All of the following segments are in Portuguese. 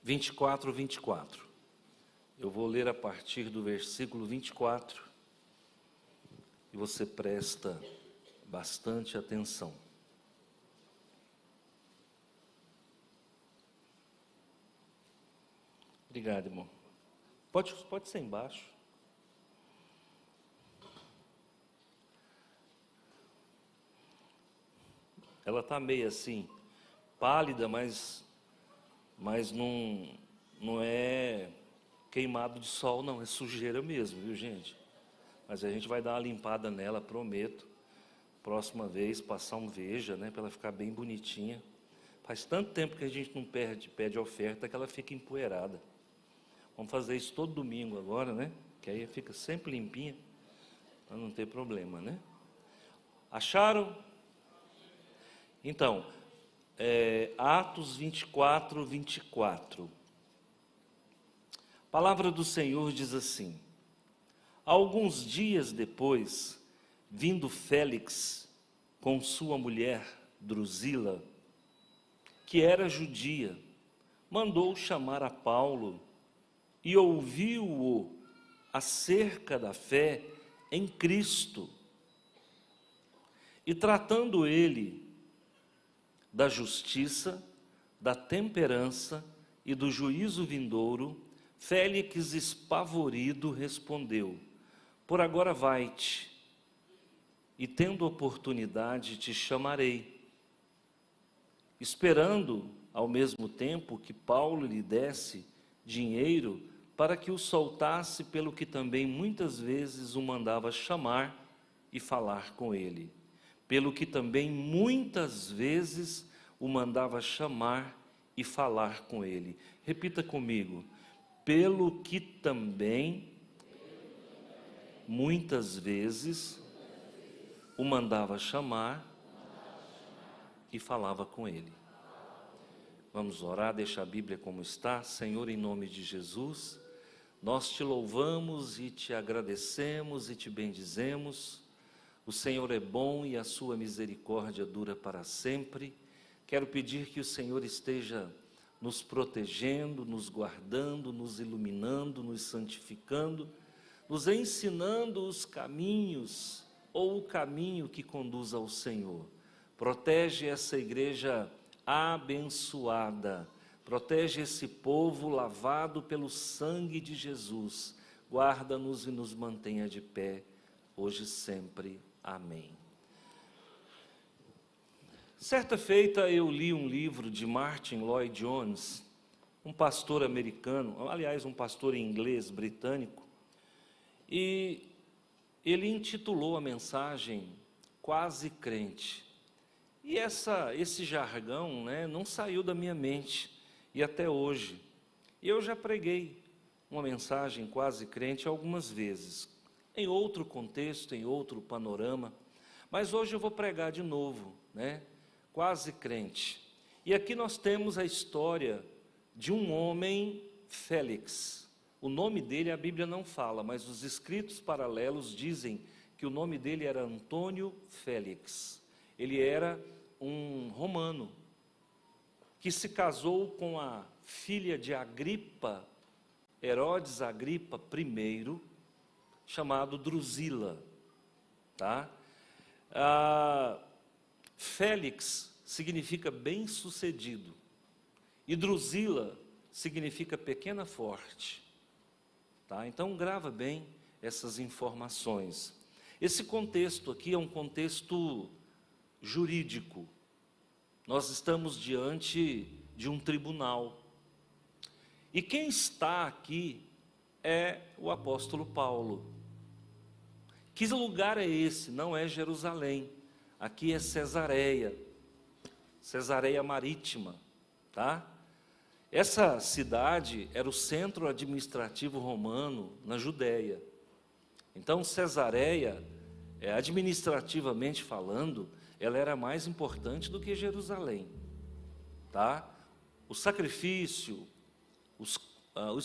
24, 24. Eu vou ler a partir do versículo 24 e você presta bastante atenção. Obrigado, irmão. Pode ser embaixo. Ela está meio assim, pálida, mas não é queimado de sol, não, é sujeira mesmo, viu, gente? Mas a gente vai dar uma limpada nela, prometo. Próxima vez, passar um veja, né, para ela ficar bem bonitinha. Faz tanto tempo que a gente não pede oferta que ela fica empoeirada. Vamos fazer isso todo domingo agora, né? Que aí fica sempre limpinha, para não ter problema, né? Acharam? Então, Atos 24, 24. A palavra do Senhor diz assim: alguns dias depois, vindo Félix com sua mulher Drusila, que era judia, mandou chamar a Paulo e ouviu-o acerca da fé em Cristo. E tratando ele da justiça, da temperança e do juízo vindouro, Félix, espavorido, respondeu: por agora vai-te, e tendo oportunidade te chamarei, esperando ao mesmo tempo que Paulo lhe desse dinheiro para que o soltasse, pelo que também muitas vezes o mandava chamar e falar com ele. Pelo que também muitas vezes o mandava chamar e falar com ele. Repita comigo: pelo que também muitas vezes o mandava chamar e falava com ele. Vamos orar, deixa a Bíblia como está. Senhor, em nome de Jesus, nós te louvamos e te agradecemos e te bendizemos. O Senhor é bom e a sua misericórdia dura para sempre. Quero pedir que o Senhor esteja nos protegendo, nos guardando, nos iluminando, nos santificando, nos ensinando os caminhos ou o caminho que conduz ao Senhor. Protege essa igreja abençoada, protege esse povo lavado pelo sangue de Jesus. Guarda-nos e nos mantenha de pé, hoje e sempre. Amém. Certa feita eu li um livro de Martin Lloyd Jones, um pastor americano, aliás, um pastor inglês britânico, e ele intitulou a mensagem Quase Crente. E esse jargão, né, não saiu da minha mente, e até hoje. E eu já preguei uma mensagem Quase Crente algumas vezes, em outro contexto, em outro panorama, mas hoje eu vou pregar de novo, né? Quase crente. E aqui nós temos a história de um homem, Félix. O nome dele a Bíblia não fala, mas os escritos paralelos dizem que o nome dele era Antônio Félix. Ele era um romano que se casou com a filha de Agripa, Herodes Agripa I, chamado Drusila, tá? Félix significa bem-sucedido e Drusila significa pequena forte, tá? Então grava bem essas informações. Esse contexto aqui é um contexto jurídico. Nós estamos diante de um tribunal. E quem está aqui é o apóstolo Paulo. Que lugar é esse? Não é Jerusalém. Aqui é Cesareia Marítima, tá? Essa cidade era o centro administrativo romano na Judéia. Então, Cesareia, administrativamente falando, ela era mais importante do que Jerusalém, tá? O sacrifício, os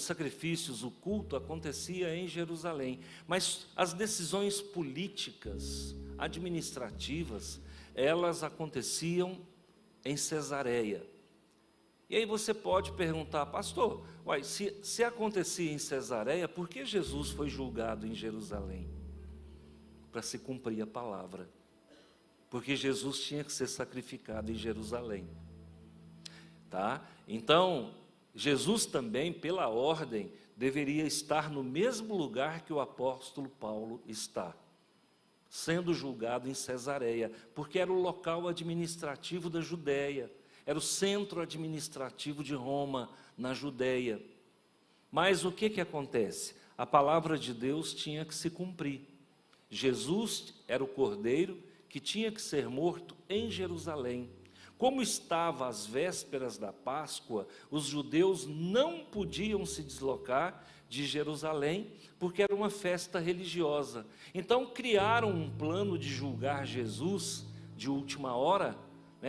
sacrifícios, o culto acontecia em Jerusalém, mas as decisões políticas, administrativas, elas aconteciam em Cesareia. E aí você pode perguntar, pastor, uai, se acontecia em Cesareia, por que Jesus foi julgado em Jerusalém? Para se cumprir a palavra. Porque Jesus tinha que ser sacrificado em Jerusalém. Tá? Então, Jesus também, pela ordem, deveria estar no mesmo lugar que o apóstolo Paulo está, sendo julgado em Cesareia, porque era o local administrativo da Judéia, era o centro administrativo de Roma, na Judéia. Mas o que acontece? A palavra de Deus tinha que se cumprir. Jesus era o cordeiro que tinha que ser morto em Jerusalém. Como estava às vésperas da Páscoa, os judeus não podiam se deslocar de Jerusalém, porque era uma festa religiosa. Então criaram um plano de julgar Jesus de última hora,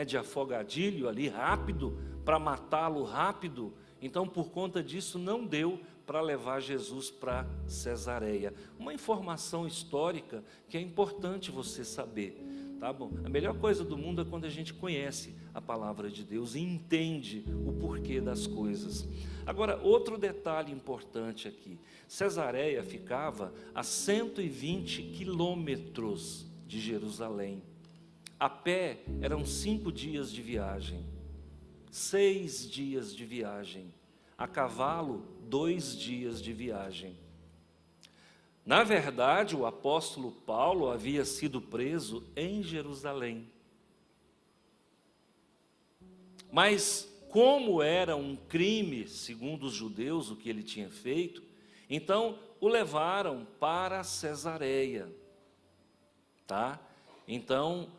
de afogadilho ali, rápido, para matá-lo rápido. Então, por conta disso, não deu para levar Jesus para Cesareia. Uma informação histórica que é importante você saber. Tá bom? A melhor coisa do mundo é quando a gente conhece a palavra de Deus e entende o porquê das coisas. Agora, outro detalhe importante aqui: Cesareia ficava a 120 quilômetros de Jerusalém. A pé eram 5 dias de viagem, 6 dias de viagem. A cavalo, 2 dias de viagem. Na verdade, o apóstolo Paulo havia sido preso em Jerusalém. Mas, como era um crime, segundo os judeus, o que ele tinha feito, então o levaram para Cesareia. Tá? Então,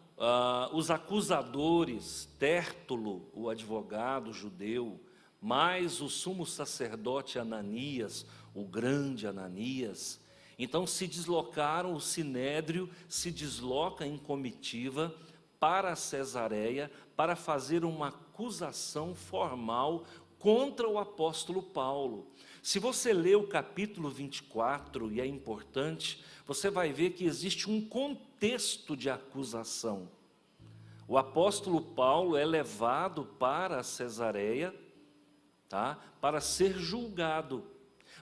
os acusadores, Tértulo, o advogado judeu, mais o sumo sacerdote Ananias, o grande Ananias, então se deslocaram, o sinédrio se desloca em comitiva para Cesareia para fazer uma acusação formal contra o apóstolo Paulo. Se você ler o capítulo 24, e é importante, você vai ver que existe um contexto de acusação. O apóstolo Paulo é levado para Cesareia, tá? Para ser julgado.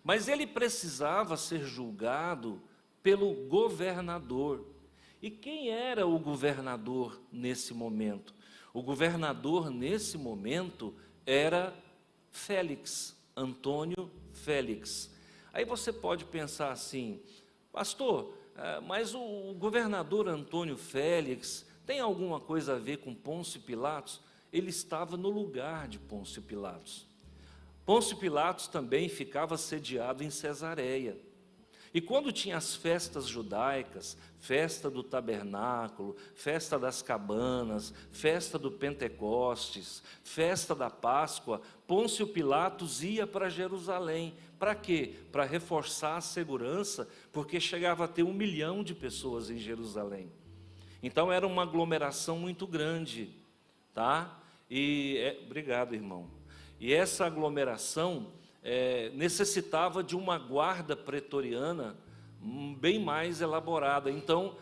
Mas ele precisava ser julgado pelo governador. E quem era o governador nesse momento? O governador nesse momento era Félix, Antônio Félix. Aí você pode pensar assim, pastor, mas o governador Antônio Félix tem alguma coisa a ver com Pôncio Pilatos? Ele estava no lugar de Pôncio Pilatos. Pôncio Pilatos também ficava sediado em Cesareia. E quando tinha as festas judaicas, festa do tabernáculo, festa das cabanas, festa do Pentecostes, festa da Páscoa, Pôncio Pilatos ia para Jerusalém. Para quê? Para reforçar a segurança, porque chegava a ter 1 milhão de pessoas em Jerusalém. Então era uma aglomeração muito grande, tá? Obrigado, irmão. E essa aglomeração necessitava de uma guarda pretoriana bem mais elaborada. Então,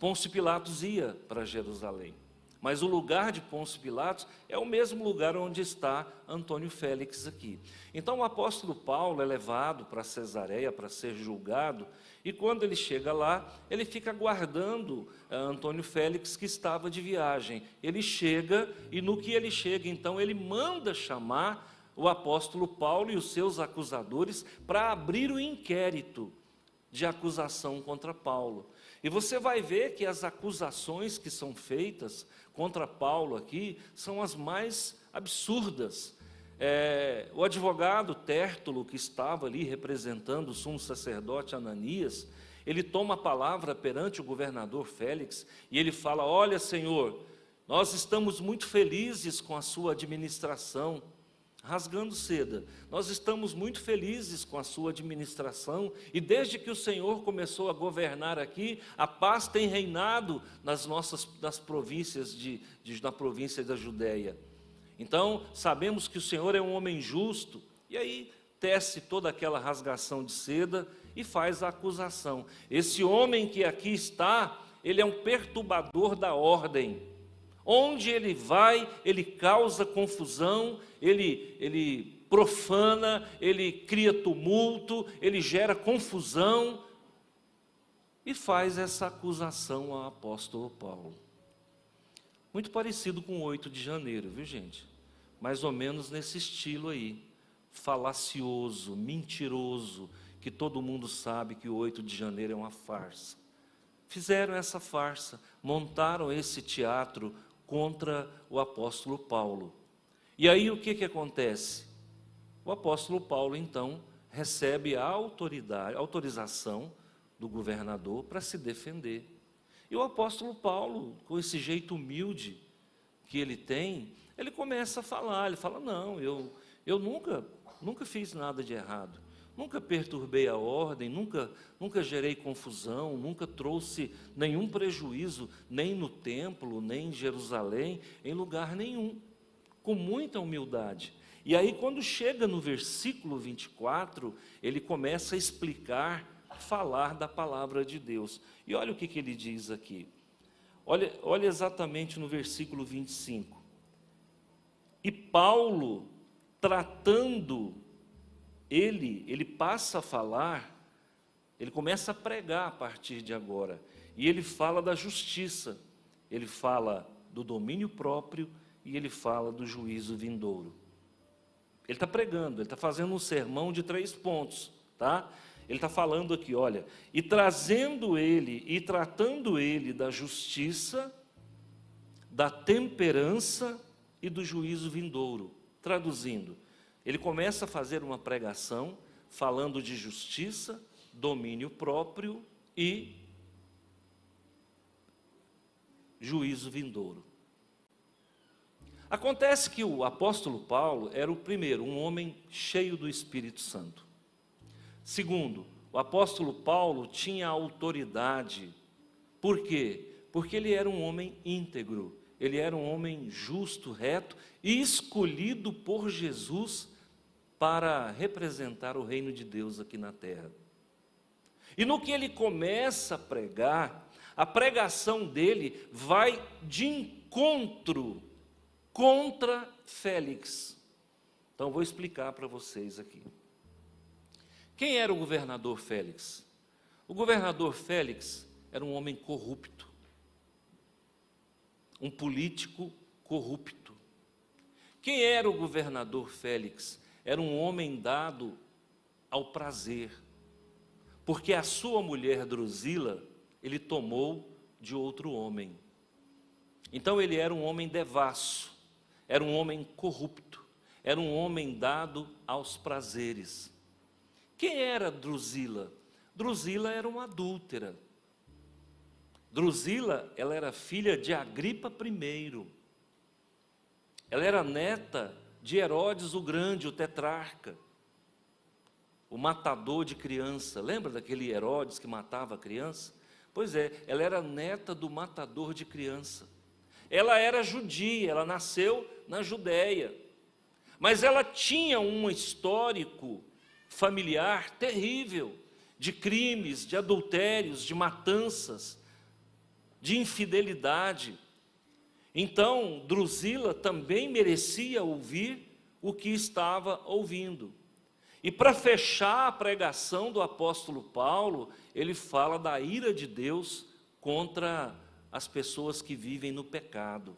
Pôncio Pilatos ia para Jerusalém. Mas o lugar de Pôncio Pilatos é o mesmo lugar onde está Antônio Félix aqui. Então, o apóstolo Paulo é levado para Cesareia para ser julgado, e quando ele chega lá, ele fica aguardando Antônio Félix, que estava de viagem. Ele chega, e no que ele chega, então, ele manda chamar o apóstolo Paulo e os seus acusadores para abrir o inquérito de acusação contra Paulo. E você vai ver que as acusações que são feitas contra Paulo aqui são as mais absurdas. O advogado Tértulo, que estava ali representando o sumo sacerdote Ananias, ele toma a palavra perante o governador Félix e ele fala: olha, Senhor, nós estamos muito felizes com a sua administração, rasgando seda, nós estamos muito felizes com a sua administração, e desde que o Senhor começou a governar aqui, a paz tem reinado nas províncias na província da Judéia. Então, sabemos que o Senhor é um homem justo, e aí tece toda aquela rasgação de seda e faz a acusação. Esse homem que aqui está, ele é um perturbador da ordem. Onde ele vai, ele causa confusão, ele profana, ele cria tumulto, ele gera confusão e faz essa acusação ao apóstolo Paulo. Muito parecido com o 8 de janeiro, viu, gente? Mais ou menos nesse estilo aí, falacioso, mentiroso, que todo mundo sabe que o 8 de janeiro é uma farsa. Fizeram essa farsa, montaram esse teatro contra o apóstolo Paulo. E aí o que acontece? O apóstolo Paulo, então, recebe a autorização do governador para se defender. E o apóstolo Paulo, com esse jeito humilde que ele tem, ele começa a falar, ele fala, não, eu nunca fiz nada de errado, nunca perturbei a ordem, nunca gerei confusão, nunca trouxe nenhum prejuízo, nem no templo, nem em Jerusalém, em lugar nenhum, com muita humildade. E aí, quando chega no versículo 24, ele começa a explicar, falar da palavra de Deus. E olha o que ele diz aqui. Olha exatamente no versículo 25. E Paulo, tratando ele passa a falar, ele começa a pregar a partir de agora. E ele fala da justiça, ele fala do domínio próprio e ele fala do juízo vindouro. Ele está pregando, ele está fazendo um sermão de 3 pontos, tá? Ele está falando aqui, olha, e tratando ele da justiça, da temperança e do juízo vindouro. Traduzindo, ele começa a fazer uma pregação falando de justiça, domínio próprio e juízo vindouro. Acontece que o apóstolo Paulo era o primeiro, um homem cheio do Espírito Santo. Segundo, o apóstolo Paulo tinha autoridade. Por quê? Porque ele era um homem íntegro, ele era um homem justo, reto e escolhido por Jesus para representar o reino de Deus aqui na terra. E no que ele começa a pregar, a pregação dele vai de encontro contra Félix. Então vou explicar para vocês aqui. Quem era o governador Félix? O governador Félix era um homem corrupto, um político corrupto. Quem era o governador Félix? Era um homem dado ao prazer, porque a sua mulher Drusila, ele tomou de outro homem. Então ele era um homem devasso, era um homem corrupto, era um homem dado aos prazeres. Quem era Drusila? Drusila era uma adúltera. Drusila, ela era filha de Agripa I. Ela era neta de Herodes o Grande, o tetrarca, o matador de criança. Lembra daquele Herodes que matava a criança? Pois é, ela era neta do matador de criança. Ela era judia, ela nasceu na Judéia, mas ela tinha um histórico familiar terrível, de crimes, de adultérios, de matanças, de infidelidade. Então, Drusila também merecia ouvir o que estava ouvindo. E para fechar a pregação do apóstolo Paulo, ele fala da ira de Deus contra as pessoas que vivem no pecado.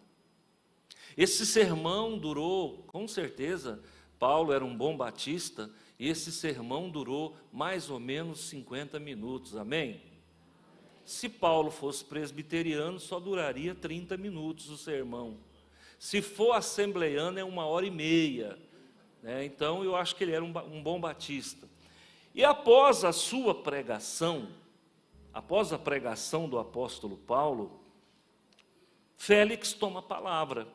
Esse sermão durou, com certeza, Paulo era um bom batista, e esse sermão durou mais ou menos 50 minutos, amém? Se Paulo fosse presbiteriano, só duraria 30 minutos o sermão. Se for assembleiano, é 1h30, né? Então, eu acho que ele era um bom batista. E após a sua pregação, após a pregação do apóstolo Paulo, Félix toma a palavra.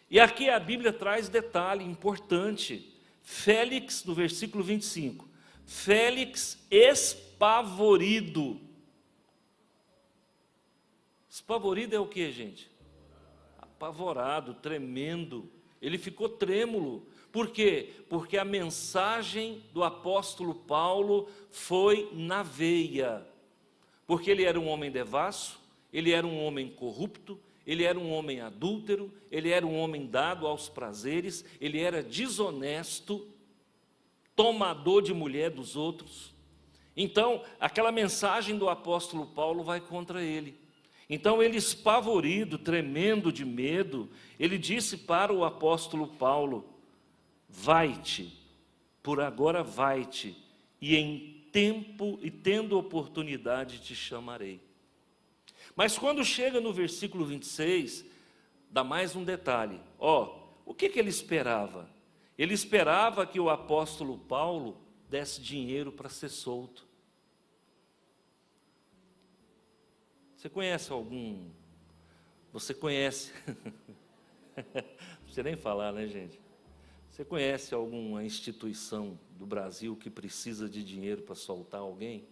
E aqui a Bíblia traz detalhe importante. Félix, no versículo 25, Félix espavorido. Espavorido é o que, gente? Apavorado, tremendo. Ele ficou trêmulo. Por quê? Porque a mensagem do apóstolo Paulo foi na veia. Porque ele era um homem devasso, ele era um homem corrupto, ele era um homem adúltero, ele era um homem dado aos prazeres, ele era desonesto, tomador de mulher dos outros. Então, aquela mensagem do apóstolo Paulo vai contra ele. Então, ele, espavorido, tremendo de medo, ele disse para o apóstolo Paulo: vai-te, por agora vai-te, e em tempo e tendo oportunidade te chamarei. Mas quando chega no versículo 26, dá mais um detalhe. O que ele esperava? Ele esperava que o apóstolo Paulo desse dinheiro para ser solto. Você conhece algum? Você conhece? Não precisa nem falar, né, gente? Você conhece alguma instituição do Brasil que precisa de dinheiro para soltar alguém?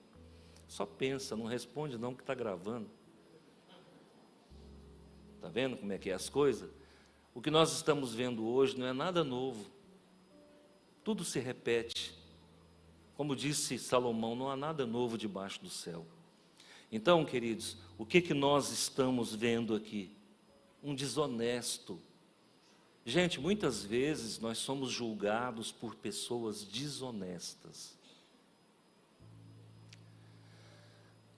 Só pensa, não responde não, que está gravando. Está vendo como é que é as coisas? O que nós estamos vendo hoje não é nada novo. Tudo se repete. Como disse Salomão, não há nada novo debaixo do céu. Então, queridos, o que nós estamos vendo aqui? Um desonesto. Gente, muitas vezes nós somos julgados por pessoas desonestas.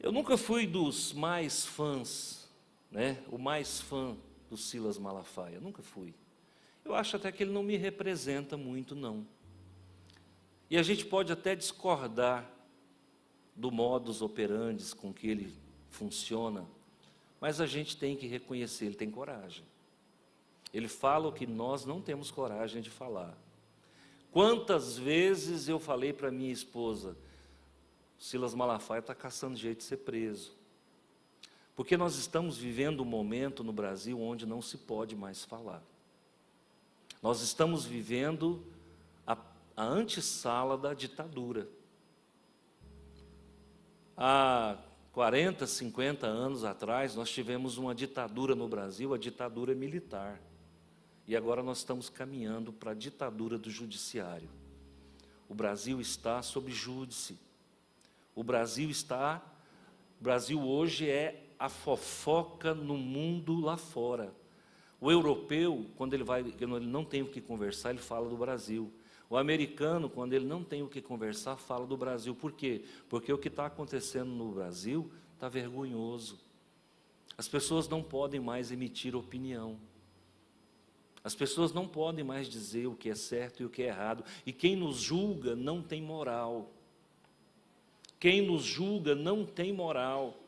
Eu nunca fui dos mais fãs, né? O mais fã do Silas Malafaia, nunca fui. Eu acho até que ele não me representa muito, não. E a gente pode até discordar do modus operandi com que ele funciona, mas a gente tem que reconhecer, ele tem coragem. Ele fala o que nós não temos coragem de falar. Quantas vezes eu falei para minha esposa: Silas Malafaia está caçando jeito de ser preso. Porque nós estamos vivendo um momento no Brasil onde não se pode mais falar. Nós estamos vivendo a antessala da ditadura. Há 40, 50 anos atrás, nós tivemos uma ditadura no Brasil, a ditadura militar. E agora nós estamos caminhando para a ditadura do judiciário. O Brasil está sob júdice. O Brasil hoje é a fofoca no mundo lá fora. O europeu, quando ele não tem o que conversar, ele fala do Brasil. O americano, quando ele não tem o que conversar, fala do Brasil. Por quê? Porque o que está acontecendo no Brasil está vergonhoso. As pessoas não podem mais emitir opinião. As pessoas não podem mais dizer o que é certo e o que é errado. E quem nos julga não tem moral. Quem nos julga não tem moral.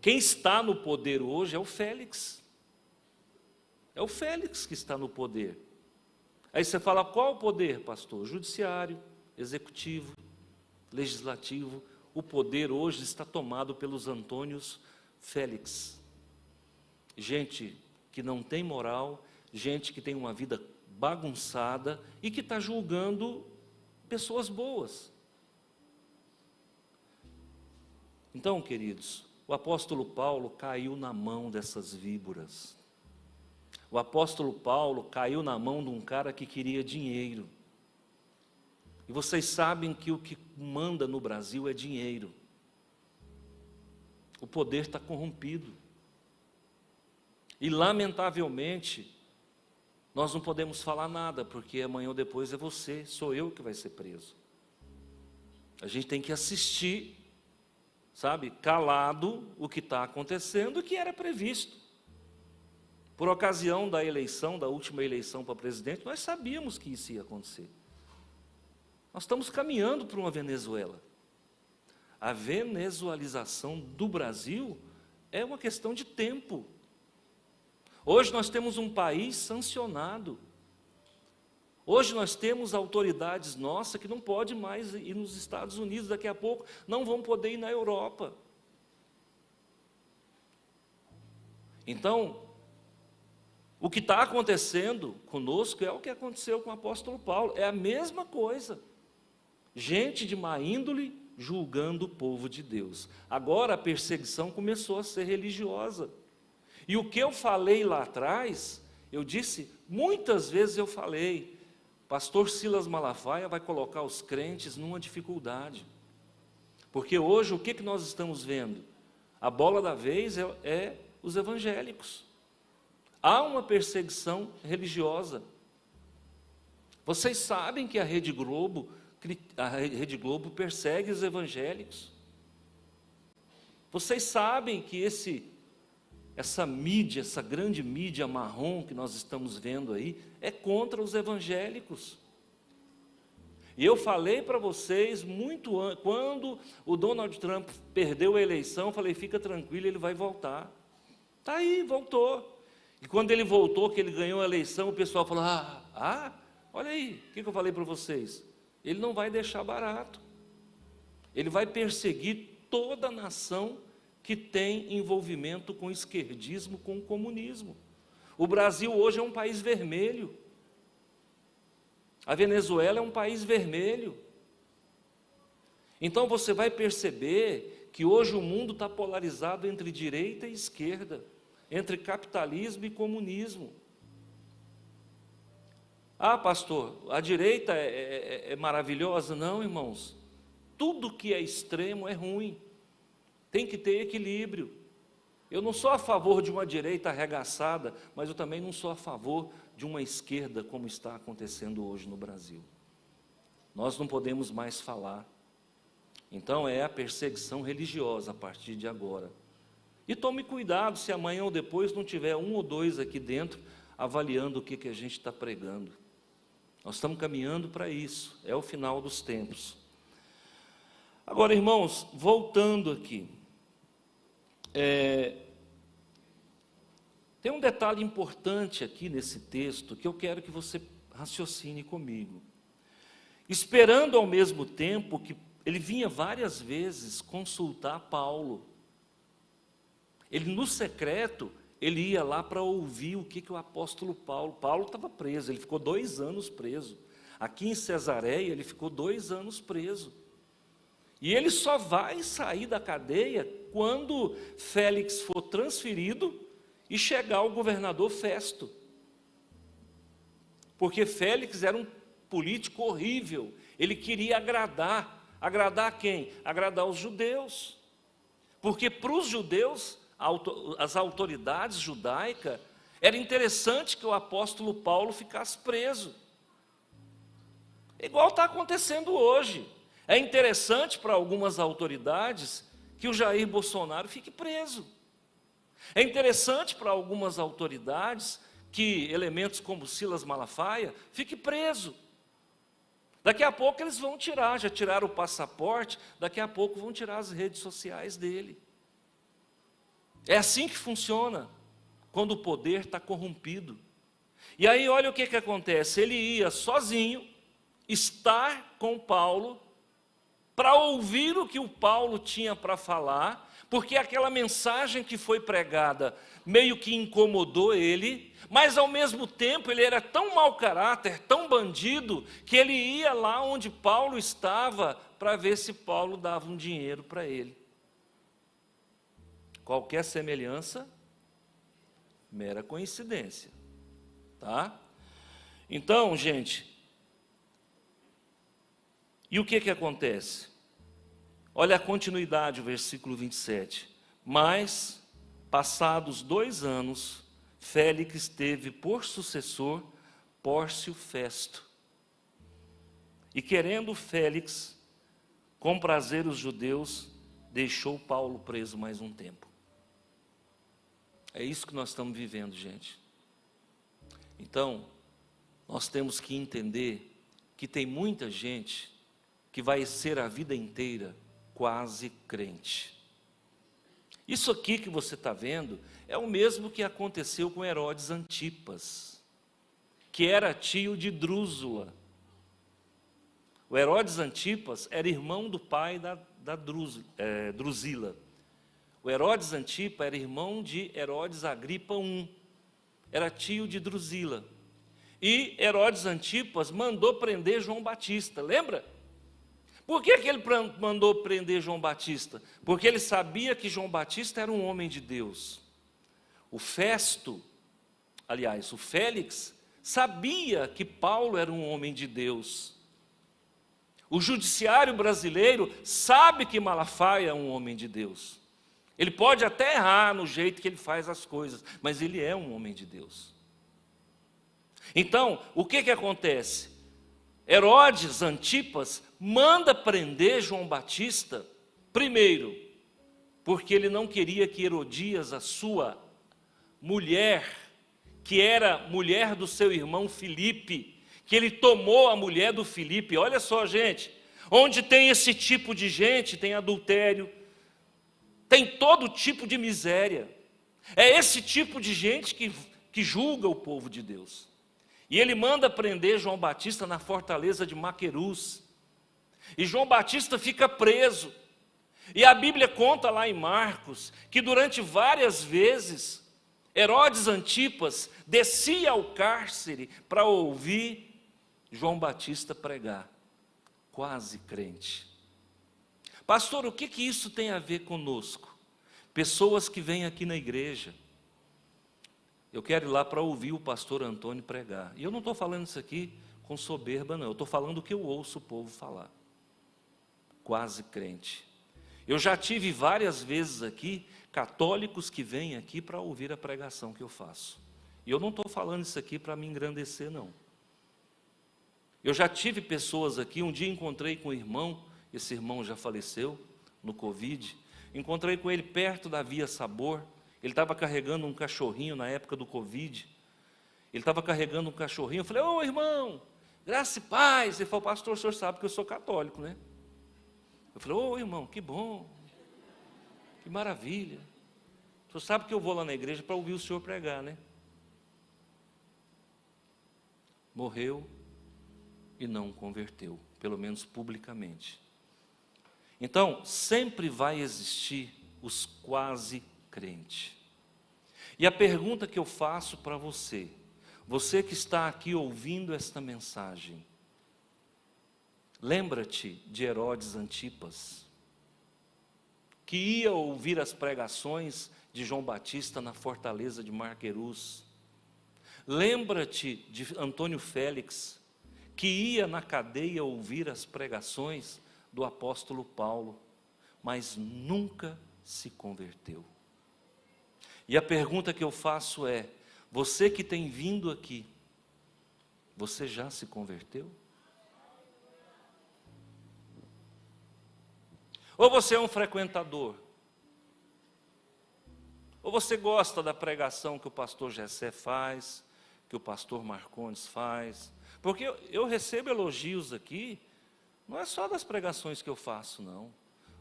Quem está no poder hoje é o Félix. É o Félix que está no poder. Aí você fala: qual o poder, pastor? Judiciário, executivo, legislativo. O poder hoje está tomado pelos Antônios Félix. Gente que não tem moral, gente que tem uma vida bagunçada e que está julgando pessoas boas. Então, queridos, o apóstolo Paulo caiu na mão dessas víboras. O apóstolo Paulo caiu na mão de um cara que queria dinheiro. E vocês sabem que o que manda no Brasil é dinheiro. O poder está corrompido. E, lamentavelmente, nós não podemos falar nada, porque amanhã ou depois é você, sou eu que vai ser preso. A gente tem que assistir, sabe, calado o que está acontecendo e que era previsto. Por ocasião da eleição, da última eleição para presidente, nós sabíamos que isso ia acontecer. Nós estamos caminhando para uma Venezuela. A venezualização do Brasil é uma questão de tempo. Hoje nós temos um país sancionado. Hoje nós temos autoridades nossas que não podem mais ir nos Estados Unidos, daqui a pouco não vão poder ir na Europa. Então, o que está acontecendo conosco é o que aconteceu com o apóstolo Paulo, é a mesma coisa. Gente de má índole julgando o povo de Deus. Agora a perseguição começou a ser religiosa. E o que eu falei lá atrás, eu disse, muitas vezes eu falei, pastor Silas Malafaia vai colocar os crentes numa dificuldade. Porque hoje o que nós estamos vendo? A bola da vez é os evangélicos. Há uma perseguição religiosa. Vocês sabem que a Rede Globo persegue os evangélicos. Vocês sabem que essa mídia, essa grande mídia marrom que nós estamos vendo aí, é contra os evangélicos. E eu falei para vocês muito antes, quando o Donald Trump perdeu a eleição, eu falei, fica tranquilo, ele vai voltar. Está aí, voltou. E quando ele voltou, que ele ganhou a eleição, o pessoal falou, olha aí, o que eu falei para vocês? Ele não vai deixar barato. Ele vai perseguir toda a nação que tem envolvimento com o esquerdismo, com o comunismo. O Brasil hoje é um país vermelho. A Venezuela é um país vermelho. Então você vai perceber que hoje o mundo está polarizado entre direita e esquerda, entre capitalismo e comunismo. Pastor, a direita é maravilhosa? Não, irmãos. Tudo que é extremo é ruim. Tem que ter equilíbrio. Eu não sou a favor de uma direita arregaçada, mas eu também não sou a favor de uma esquerda como está acontecendo hoje no Brasil. Nós não podemos mais falar. Então é a perseguição religiosa a partir de agora. E tome cuidado se amanhã ou depois não tiver um ou dois aqui dentro avaliando o que a gente está pregando. Nós estamos caminhando para isso, é o final dos tempos. Agora, irmãos, voltando aqui, tem um detalhe importante aqui nesse texto que eu quero que você raciocine comigo. Esperando ao mesmo tempo que ele vinha várias vezes consultar Paulo. Ele, no secreto, ele ia lá para ouvir o que o apóstolo Paulo estava preso, ele ficou 2 anos preso. Aqui em Cesareia, ele ficou 2 anos preso. E ele só vai sair da cadeia quando Félix for transferido e chegar o governador Festo. Porque Félix era um político horrível, ele queria agradar. Agradar quem? Agradar os judeus. Porque para os judeus, as autoridades judaicas, era interessante que o apóstolo Paulo ficasse preso. Igual está acontecendo hoje. É interessante para algumas autoridades que o Jair Bolsonaro fique preso. É interessante para algumas autoridades que elementos como Silas Malafaia fique preso. Daqui a pouco eles vão tirar, já tiraram o passaporte, daqui a pouco vão tirar as redes sociais dele. É assim que funciona, quando o poder está corrompido. E aí olha o que acontece, ele ia sozinho, estar com Paulo, para ouvir o que o Paulo tinha para falar, porque aquela mensagem que foi pregada meio que incomodou ele, mas ao mesmo tempo ele era tão mau caráter, tão bandido, que ele ia lá onde Paulo estava para ver se Paulo dava um dinheiro para ele. Qualquer semelhança, mera coincidência, tá? Então, gente, e o que acontece? Olha a continuidade, o versículo 27. Mas, passados 2 anos, Félix teve por sucessor Pórcio Festo. E querendo Félix comprazer os judeus, deixou Paulo preso mais um tempo. É isso que nós estamos vivendo, gente. Então, nós temos que entender que tem muita gente que vai ser a vida inteira quase crente. Isso aqui que você está vendo é o mesmo que aconteceu com Herodes Antipas, que era tio de Drúzula. O Herodes Antipas era irmão do pai da Drusila. O Herodes Antipas era irmão de Herodes Agripa I, era tio de Drusila. E Herodes Antipas mandou prender João Batista, lembra? Por que ele mandou prender João Batista? Porque ele sabia que João Batista era um homem de Deus. O Félix, sabia que Paulo era um homem de Deus. O judiciário brasileiro sabe que Malafaia é um homem de Deus. Ele pode até errar no jeito que ele faz as coisas, mas ele é um homem de Deus. Então, o que acontece? Herodes Antipas manda prender João Batista, primeiro, porque ele não queria que Herodias, a sua mulher, que era mulher do seu irmão Filipe, que ele tomou a mulher do Filipe. Olha só, gente, onde tem esse tipo de gente, tem adultério, tem todo tipo de miséria. É esse tipo de gente que julga o povo de Deus. E ele manda prender João Batista na fortaleza de Maquerus. E João Batista fica preso. E a Bíblia conta lá em Marcos que durante várias vezes Herodes Antipas descia ao cárcere para ouvir João Batista pregar. Quase crente. Pastor, o que isso tem a ver conosco? Pessoas que vêm aqui na igreja. Eu quero ir lá para ouvir o pastor Antônio pregar. E eu não estou falando isso aqui com soberba, não. Eu estou falando o que eu ouço o povo falar. Quase crente. Eu já tive várias vezes aqui católicos que vêm aqui para ouvir a pregação que eu faço. E eu não estou falando isso aqui para me engrandecer, não. Eu já tive pessoas aqui, um dia encontrei com um irmão, esse irmão já faleceu no Covid, encontrei com ele perto da Via Sabor. Ele estava carregando um cachorrinho na época do Covid. Ele estava carregando um cachorrinho. Eu falei, ô irmão, graça e paz. Ele falou, pastor, o senhor sabe que eu sou católico, né? Eu falei, ô irmão, que bom, que maravilha. O senhor sabe que eu vou lá na igreja para ouvir o senhor pregar, né? Morreu e não converteu, pelo menos publicamente. Então, sempre vai existir os quase crentes. E a pergunta que eu faço para você, você que está aqui ouvindo esta mensagem, lembra-te de Herodes Antipas, que ia ouvir as pregações de João Batista na fortaleza de Maquerus. Lembra-te de Antônio Félix, que ia na cadeia ouvir as pregações do apóstolo Paulo, mas nunca se converteu. E a pergunta que eu faço é, você que tem vindo aqui, você já se converteu? Ou você é um frequentador? Ou você gosta da pregação que o pastor Gessé faz, que o pastor Marcondes faz? Porque eu recebo elogios aqui, não é só das pregações que eu faço, não.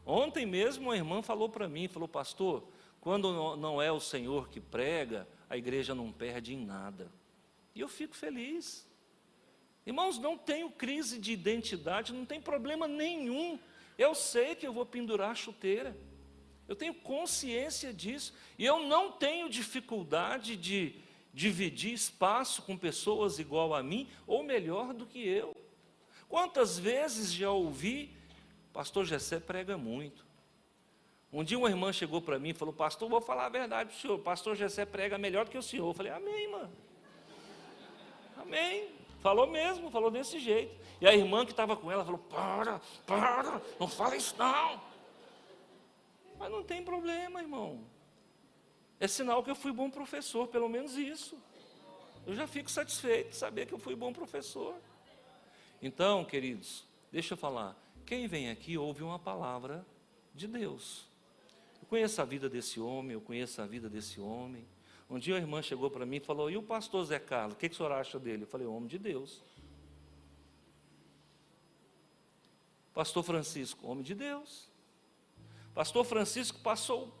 Ontem mesmo uma irmã falou para mim, falou, pastor, quando não é o Senhor que prega, a igreja não perde em nada. E eu fico feliz. Irmãos, não tenho crise de identidade, não tem problema nenhum. Eu sei que eu vou pendurar a chuteira. Eu tenho consciência disso. E eu não tenho dificuldade de dividir espaço com pessoas igual a mim, ou melhor do que eu. Quantas vezes já ouvi, pastor Gessé prega muito. Um dia uma irmã chegou para mim e falou, pastor, vou falar a verdade para o senhor, pastor Gessé prega melhor do que o senhor. Eu falei, amém, irmã. Amém. Falou mesmo, falou desse jeito. E a irmã que estava com ela falou, para, não fala isso não. Mas não tem problema, irmão. É sinal que eu fui bom professor, pelo menos isso. Eu já fico satisfeito de saber que eu fui bom professor. Então, queridos, deixa eu falar. Quem vem aqui ouve uma palavra de Deus. Eu conheço a vida desse homem, eu conheço a vida desse homem. Um dia a irmã chegou para mim e falou, e o pastor Zé Carlos, o que o senhor acha dele? Eu falei, homem de Deus. Pastor Francisco, homem de Deus. Pastor Francisco passou,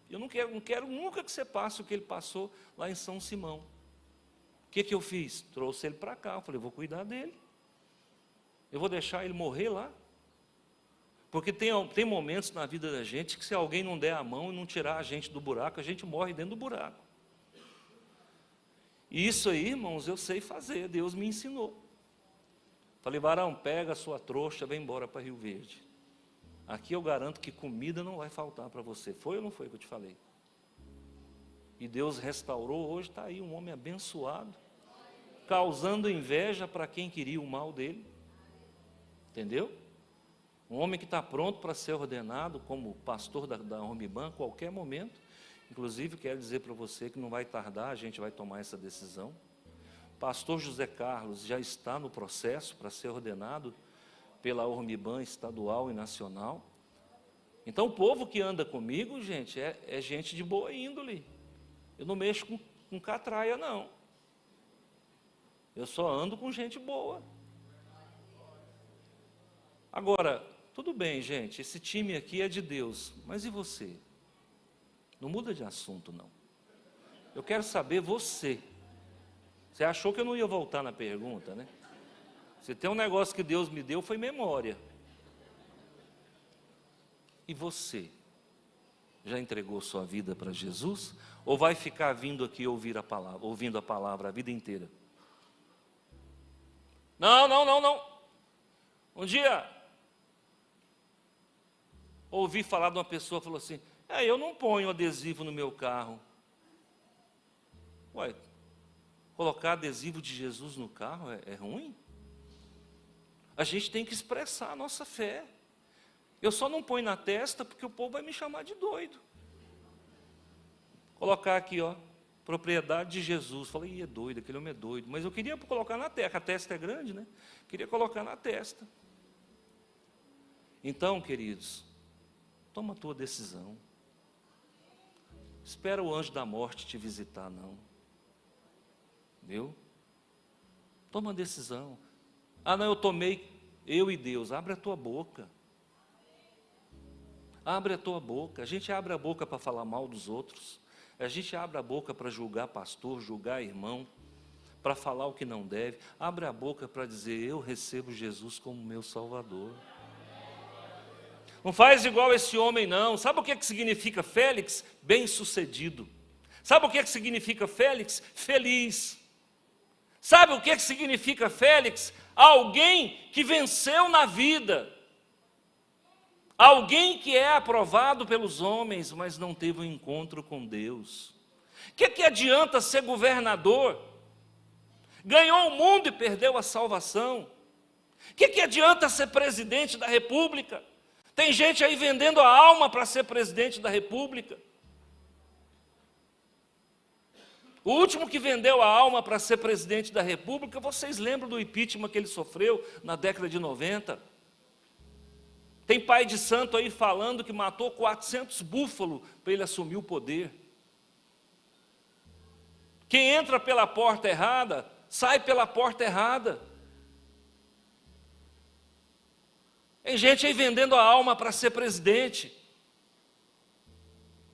eu não quero nunca que você passe o que ele passou lá em São Simão. O que eu fiz? Trouxe ele para cá, eu falei, vou cuidar dele. Eu vou deixar ele morrer lá? Porque tem momentos na vida da gente que se alguém não der a mão e não tirar a gente do buraco, a gente morre dentro do buraco. E isso aí, irmãos, eu sei fazer, Deus me ensinou. Falei, varão, pega a sua trouxa, vem embora para Rio Verde. Aqui eu garanto que comida não vai faltar para você. Foi ou não foi que eu te falei? E Deus restaurou, hoje está aí um homem abençoado, causando inveja para quem queria o mal dele. Entendeu? Um homem que está pronto para ser ordenado como pastor da Hormiban a qualquer momento. Inclusive, quero dizer para você que não vai tardar, a gente vai tomar essa decisão. Pastor José Carlos já está no processo para ser ordenado pela Hormiban estadual e nacional. Então, o povo que anda comigo, gente, é gente de boa índole. Eu não mexo com catraia, não. Eu só ando com gente boa. Agora, tudo bem, gente, esse time aqui é de Deus, mas e você? Não muda de assunto, não. Eu quero saber você. Você achou que eu não ia voltar na pergunta, né? Se tem um negócio que Deus me deu, foi memória. E você? Já entregou sua vida para Jesus? Ou vai ficar vindo aqui ouvindo a palavra a vida inteira? Não. Um dia, ouvi falar de uma pessoa que falou assim, eu não ponho adesivo no meu carro. Ué, colocar adesivo de Jesus no carro é ruim? A gente tem que expressar a nossa fé. Eu só não ponho na testa porque o povo vai me chamar de doido. Colocar aqui, ó, propriedade de Jesus. Falei, é doido, aquele homem é doido. Mas eu queria colocar na testa, a testa é grande, né? Queria colocar na testa. Então, queridos, toma a tua decisão. Espera o anjo da morte te visitar, não. Viu? Toma a decisão. Não, eu tomei, eu e Deus. Abre a tua boca. Abre a tua boca. A gente abre a boca para falar mal dos outros. A gente abre a boca para julgar pastor, julgar irmão, para falar o que não deve. Abre a boca para dizer, eu recebo Jesus como meu Salvador. Não faz igual esse homem, não. Sabe o que significa Félix? Bem-sucedido. Sabe o que significa Félix? Feliz. Sabe o que significa Félix? Alguém que venceu na vida. Alguém que é aprovado pelos homens, mas não teve um encontro com Deus. O que adianta ser governador? Ganhou o mundo e perdeu a salvação. O que adianta ser presidente da República? Tem gente aí vendendo a alma para ser presidente da República. O último que vendeu a alma para ser presidente da República, vocês lembram do impeachment que ele sofreu na década de 90? Tem pai de santo aí falando que matou 400 búfalos para ele assumir o poder. Quem entra pela porta errada, sai pela porta errada. Tem gente aí vendendo a alma para ser presidente.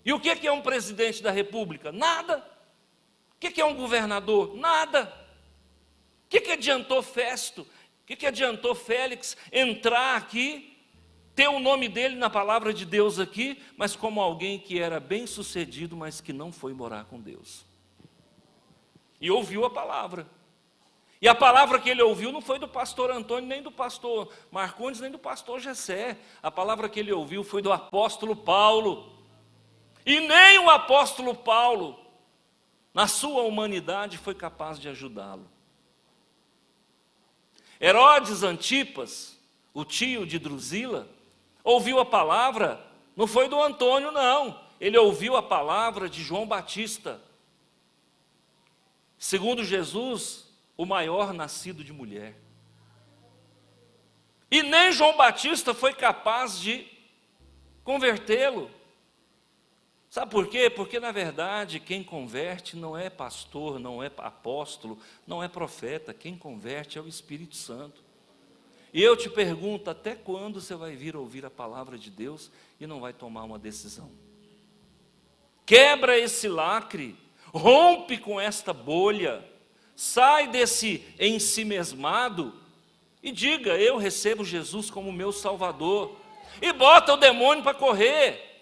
E o que é um presidente da República? Nada. O que é um governador? Nada. O que adiantou Festo? O que adiantou Félix entrar aqui, ter o nome dele na palavra de Deus aqui, mas como alguém que era bem sucedido, mas que não foi morar com Deus? E ouviu a palavra. E a palavra que ele ouviu não foi do pastor Antônio, nem do pastor Marcondes, nem do pastor Gessé. A palavra que ele ouviu foi do apóstolo Paulo. E nem o apóstolo Paulo, na sua humanidade, foi capaz de ajudá-lo. Herodes Antipas, o tio de Drusila, ouviu a palavra, não foi do Antônio, não. Ele ouviu a palavra de João Batista. Segundo Jesus, o maior nascido de mulher. E nem João Batista foi capaz de convertê-lo. Sabe por quê? Porque, na verdade, quem converte não é pastor, não é apóstolo, não é profeta. Quem converte é o Espírito Santo. E eu te pergunto, até quando você vai vir ouvir a palavra de Deus e não vai tomar uma decisão? Quebra esse lacre, rompe com esta bolha, sai desse ensimesmado e diga, eu recebo Jesus como meu Salvador. E bota o demônio para correr.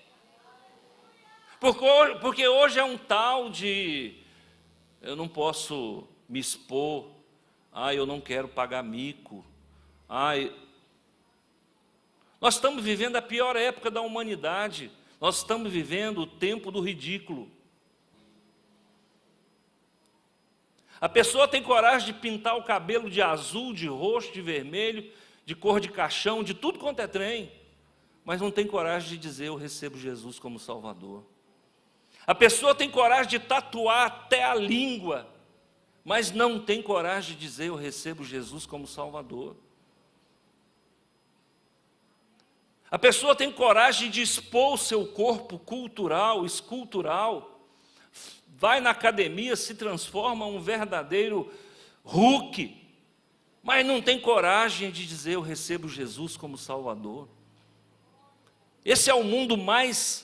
Porque hoje é um tal de, eu não posso me expor, eu não quero pagar mico. Nós estamos vivendo a pior época da humanidade. Nós estamos vivendo o tempo do ridículo. A pessoa tem coragem de pintar o cabelo de azul, de roxo, de vermelho, de cor de caixão, de tudo quanto é trem, mas não tem coragem de dizer: eu recebo Jesus como Salvador. A pessoa tem coragem de tatuar até a língua, mas não tem coragem de dizer: eu recebo Jesus como Salvador. A pessoa tem coragem de expor o seu corpo cultural, escultural, vai na academia, se transforma um verdadeiro Hulk, mas não tem coragem de dizer: eu recebo Jesus como Salvador. Esse é o mundo mais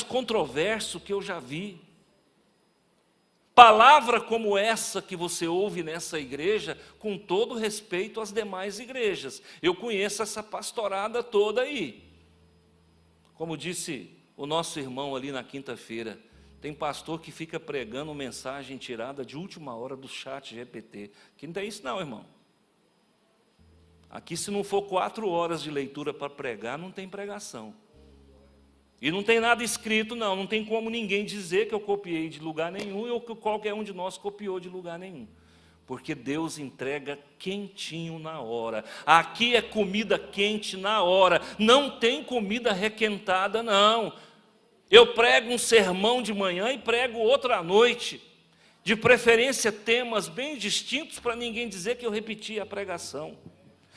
controverso que eu já vi. Palavra como essa que você ouve nessa igreja, com todo respeito às demais igrejas. Eu conheço essa pastorada toda aí. Como disse o nosso irmão ali na quinta-feira, tem pastor que fica pregando mensagem tirada de última hora do chat GPT. Que não tem isso não, irmão. Aqui, se não for 4 horas de leitura para pregar, não tem pregação. E não tem nada escrito, não tem como ninguém dizer que eu copiei de lugar nenhum ou que qualquer um de nós copiou de lugar nenhum. Porque Deus entrega quentinho na hora. Aqui é comida quente na hora, não tem comida requentada, não. Eu prego um sermão de manhã e prego outro à noite. De preferência temas bem distintos para ninguém dizer que eu repeti a pregação.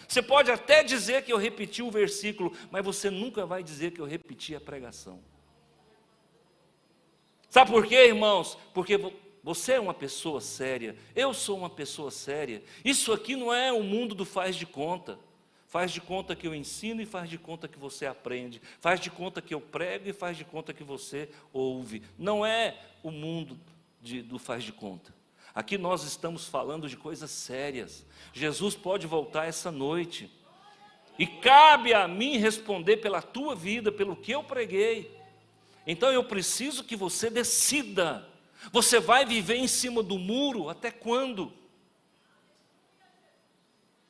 Você pode até dizer que eu repeti o versículo, mas você nunca vai dizer que eu repeti a pregação. Sabe por quê, irmãos? Porque você é uma pessoa séria, eu sou uma pessoa séria. Isso aqui não é o mundo do faz de conta. Faz de conta que eu ensino e faz de conta que você aprende. Faz de conta que eu prego e faz de conta que você ouve. Não é o mundo do faz de conta. Aqui nós estamos falando de coisas sérias. Jesus pode voltar essa noite. E cabe a mim responder pela tua vida, pelo que eu preguei. Então eu preciso que você decida. Você vai viver em cima do muro até quando?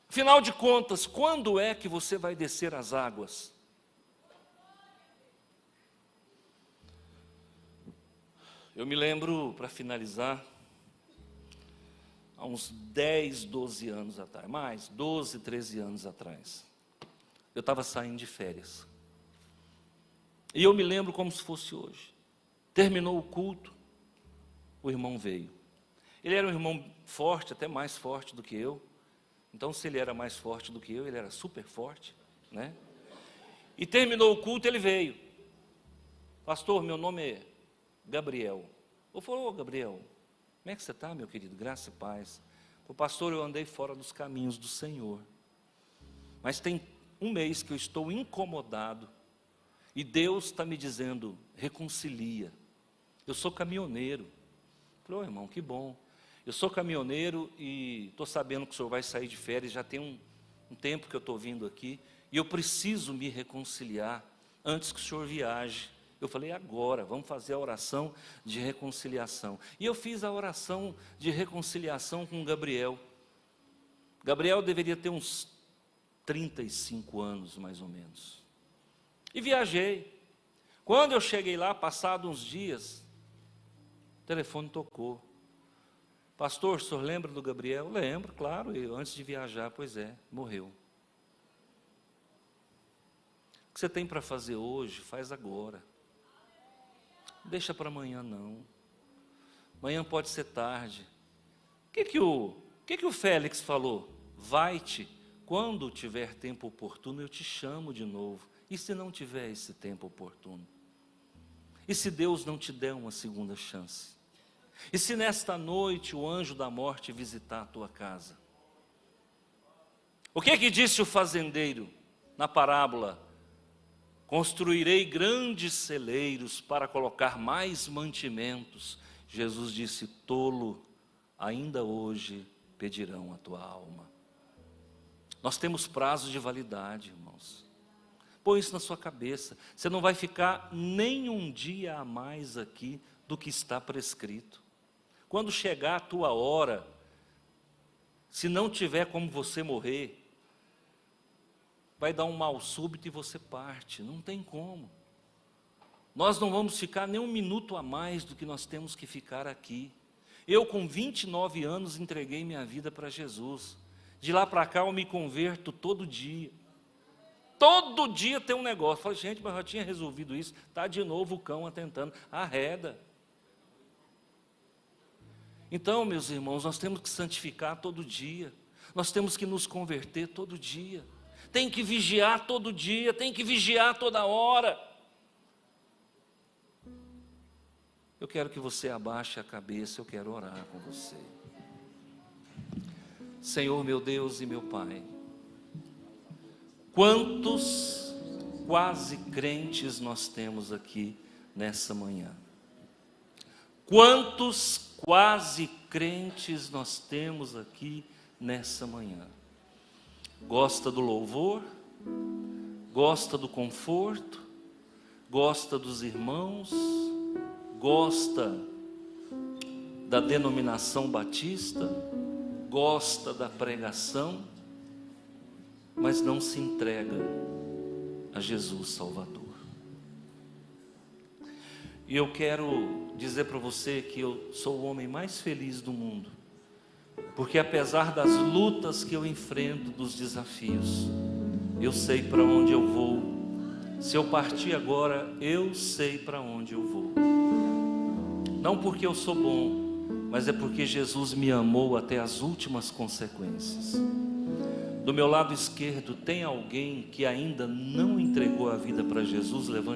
Afinal de contas, quando é que você vai descer as águas? Eu me lembro, para finalizar, há uns 10, 12 anos atrás, mais 12, 13 anos atrás, eu estava saindo de férias. E eu me lembro como se fosse hoje. Terminou o culto, o irmão veio. Ele era um irmão forte, até mais forte do que eu. Então, se ele era mais forte do que eu, ele era super forte, né? E terminou o culto, ele veio. Pastor, meu nome é Gabriel. Eu falei: ô Gabriel, como é que você está, meu querido? Graça e paz. O pastor, eu andei fora dos caminhos do Senhor. Mas tem um mês que eu estou incomodado. E Deus está me dizendo: reconcilia. Eu sou caminhoneiro. Eu falei: ô irmão, que bom. Eu sou caminhoneiro e estou sabendo que o senhor vai sair de férias. Já tem um tempo que eu estou vindo aqui. E eu preciso me reconciliar antes que o senhor viaje. Eu falei: agora, vamos fazer a oração de reconciliação. E eu fiz a oração de reconciliação com Gabriel. Gabriel deveria ter uns 35 anos, mais ou menos. E viajei. Quando eu cheguei lá, passado uns dias, o telefone tocou. Pastor, o senhor lembra do Gabriel? Lembro, claro, antes de viajar, pois é, morreu. O que você tem para fazer hoje, faz agora. Deixa para amanhã não. Amanhã pode ser tarde. O que o Félix falou? Vai-te, quando tiver tempo oportuno eu te chamo de novo. E se não tiver esse tempo oportuno? E se Deus não te der uma segunda chance? E se nesta noite o anjo da morte visitar a tua casa? O que disse o fazendeiro na parábola? Construirei grandes celeiros para colocar mais mantimentos. Jesus disse: tolo, ainda hoje pedirão a tua alma. Nós temos prazo de validade, irmãos. Põe isso na sua cabeça. Você não vai ficar nem um dia a mais aqui do que está prescrito. Quando chegar a tua hora, se não tiver como você morrer, vai dar um mal súbito e você parte. Não tem como. Nós não vamos ficar nem um minuto a mais do que nós temos que ficar aqui. Eu, com 29 anos, entreguei minha vida para Jesus. De lá para cá eu me converto todo dia. Todo dia tem um negócio. Eu falo, gente, mas eu já tinha resolvido isso. Está de novo o cão atentando. Arreda. Então, meus irmãos, nós temos que santificar todo dia. Nós temos que nos converter todo dia. Tem que vigiar todo dia, tem que vigiar toda hora. Eu quero que você abaixe a cabeça, eu quero orar com você. Senhor, meu Deus e meu Pai, quantos quase crentes nós temos aqui nessa manhã? Quantos quase crentes nós temos aqui nessa manhã? Gosta do louvor, gosta do conforto, gosta dos irmãos, gosta da denominação batista, gosta da pregação, mas não se entrega a Jesus Salvador. E eu quero dizer para você que eu sou o homem mais feliz do mundo, porque apesar das lutas que eu enfrento, dos desafios, eu sei para onde eu vou. Se eu partir agora, eu sei para onde eu vou. Não porque eu sou bom, mas é porque Jesus me amou até as últimas consequências. Do meu lado esquerdo tem alguém que ainda não entregou a vida para Jesus? Levante